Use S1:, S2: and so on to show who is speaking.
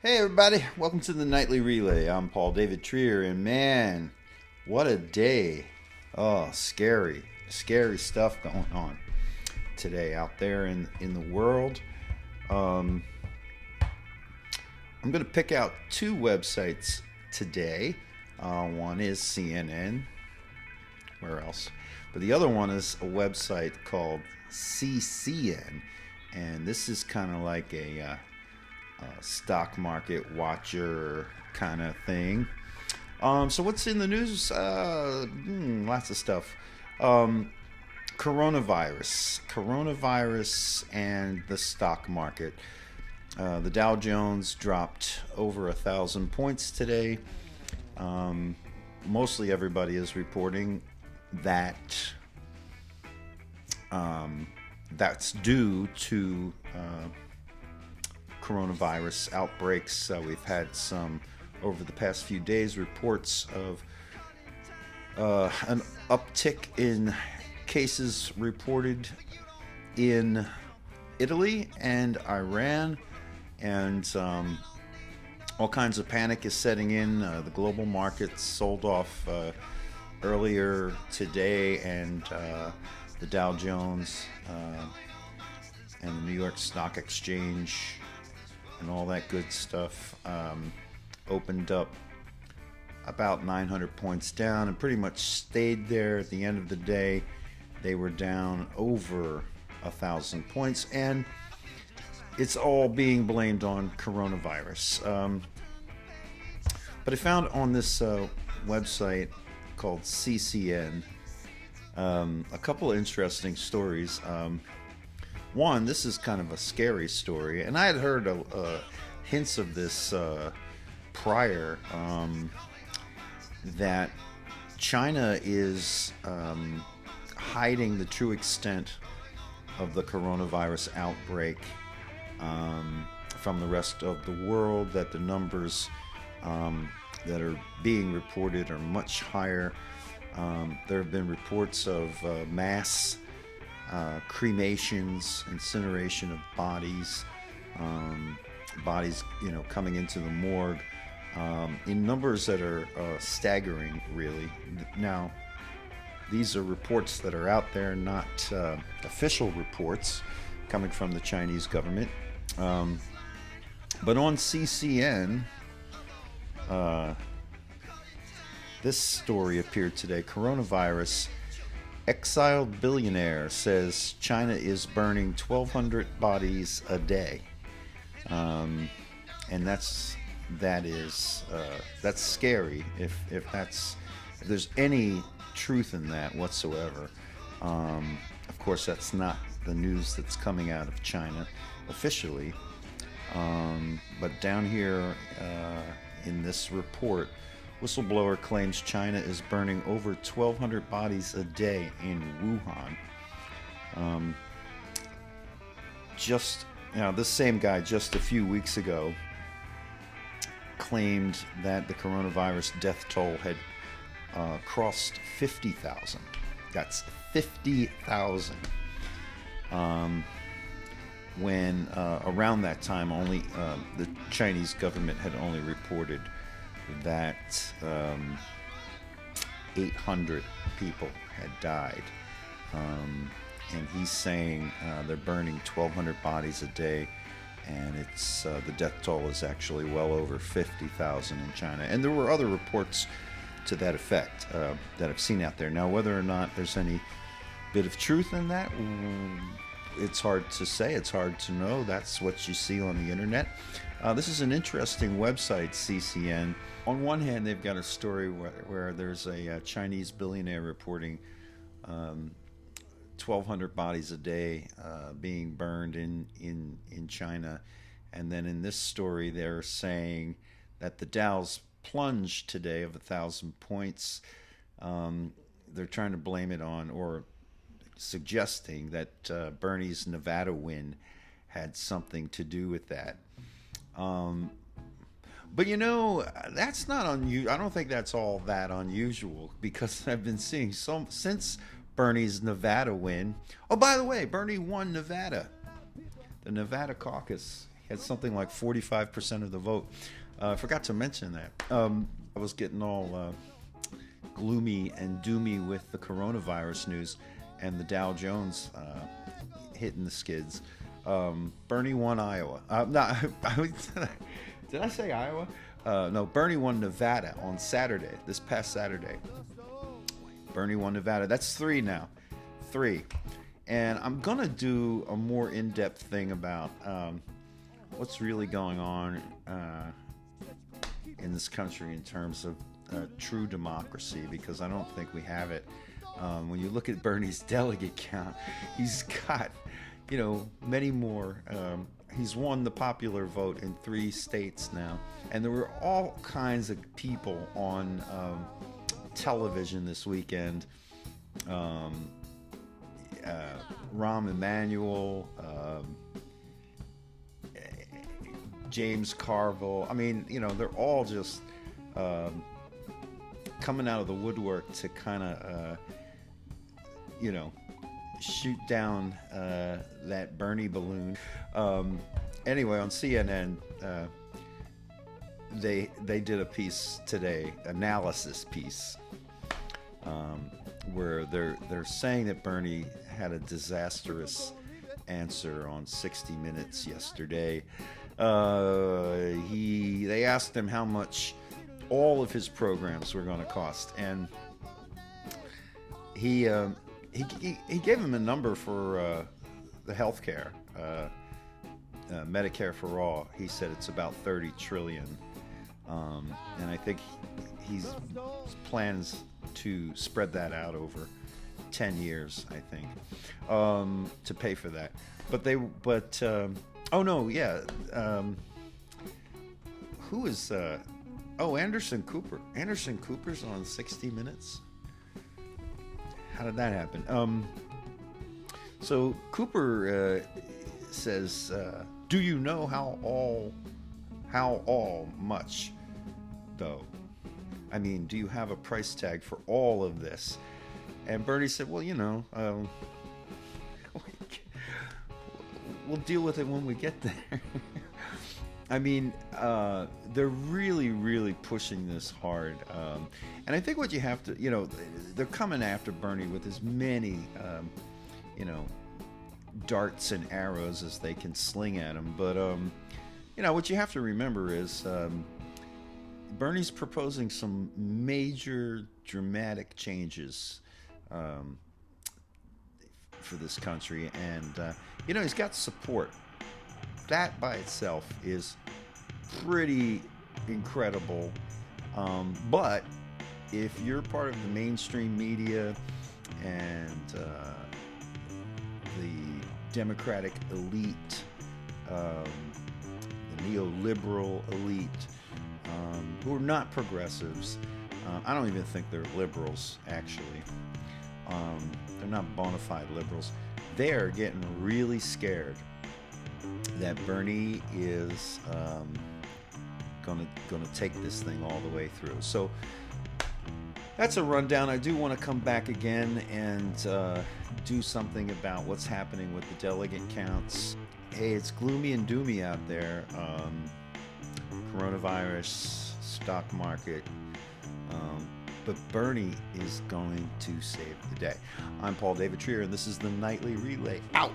S1: Hey everybody, welcome to the Nightly Relay. I'm Paul David Trier, and man, what a day. Oh, scary stuff going on today out there in the world. Um, I'm going to pick out two websites today. One is CNN, where else? But the other one is a website called CCN, and this is kind of like a stock market watcher kind of thing. So what's in the news? Lots of stuff. Um, coronavirus, and the stock market. The Dow Jones dropped over 1,000 points today. Um, Mostly everybody is reporting that that's due to coronavirus outbreaks. We've had some over the past few days reports of an uptick in cases reported in Italy and Iran, and all kinds of panic is setting in. The global markets sold off earlier today, and the Dow Jones and the New York Stock Exchange and all that good stuff opened up about 900 points down and pretty much stayed there. At the end of the day, they were down over 1,000 points, and it's all being blamed on coronavirus. But I found on this website called CCN a couple of interesting stories. One, this is kind of a scary story, and I had heard hints of this prior, that China is hiding the true extent of the coronavirus outbreak from the rest of the world, that the numbers that are being reported are much higher. There have been reports of mass cremations, incineration of bodies, coming into the morgue in numbers that are staggering, really. Now, these are reports that are out there, not official reports coming from the Chinese government. But on CCN, this story appeared today. Coronavirus: exiled billionaire says China is burning 1,200 bodies a day, and that's scary. If there's any truth in that whatsoever. Of course, that's not the news that's coming out of China officially. But down here in this report, whistleblower claims China is burning over 1,200 bodies a day in Wuhan. This same guy just a few weeks ago claimed that the coronavirus death toll had crossed 50,000. That's 50,000. When around that time, only the Chinese government had only reported that 800 people had died. And he's saying they're burning 1,200 bodies a day, and it's the death toll is actually well over 50,000 in China. And there were other reports to that effect that I've seen out there. Now, whether or not there's any bit of truth in that, it's hard to say. It's hard to know. That's what you see on the internet. This is an interesting website, CCN. On one hand, they've got a story where there's a Chinese billionaire reporting 1,200 bodies a day being burned in China. And then in this story, they're saying that the Dow's plunged today of 1,000 points. They're trying to blame it on, or suggesting that Bernie's Nevada win had something to do with that. But that's not unusual. I don't think that's all that unusual, because I've been seeing since Bernie's Nevada win. Oh, by the way, Bernie won Nevada, the Nevada caucus. had something like 45% of the vote. I forgot to mention that. I was getting all gloomy and doomy with the coronavirus news and the Dow Jones hitting the skids. Bernie won Iowa. Did I say Iowa? No, Bernie won Nevada on Saturday, this past Saturday. Bernie won Nevada. That's 3 now. 3. And I'm going to do a more in-depth thing about what's really going on in this country in terms of true democracy, because I don't think we have it. When you look at Bernie's delegate count, he's got, many more. He's won the popular vote in 3 states now. And there were all kinds of people on television this weekend. Rahm Emanuel, James Carville. I mean, they're all just coming out of the woodwork to kind of, shoot down that Bernie balloon. Anyway, on CNN, they did a piece today, analysis piece, where they're saying that Bernie had a disastrous answer on 60 Minutes yesterday. They asked him how much all of his programs were going to cost, and he gave him a number for the health care, Medicare for all. He said it's about $30 trillion, and I think he's plans to spread that out over 10 years, I think, to pay for that. Who is Anderson Cooper? Anderson Cooper's on 60 Minutes. How did that happen? So Cooper says, "Do you know how much, though? I mean, do you have a price tag for all of this?" And Bernie said, "Well, we'll deal with it when we get there." I mean, they're really, really pushing this hard. And I think what you have to, they're coming after Bernie with as many, darts and arrows as they can sling at him. But, what you have to remember is Bernie's proposing some major dramatic changes for this country. And, he's got support. That by itself is pretty incredible. But if you're part of the mainstream media and the Democratic elite, the neoliberal elite, who are not progressives, I don't even think they're liberals, actually. They're not bona fide liberals. They're getting really scared that Bernie is gonna take this thing all the way through. So that's a rundown. I do want to come back again and do something about what's happening with the delegate counts. Hey, it's gloomy and doomy out there. Coronavirus, stock market. But Bernie is going to save the day. I'm Paul David Trier, and this is the Nightly Relay. Out!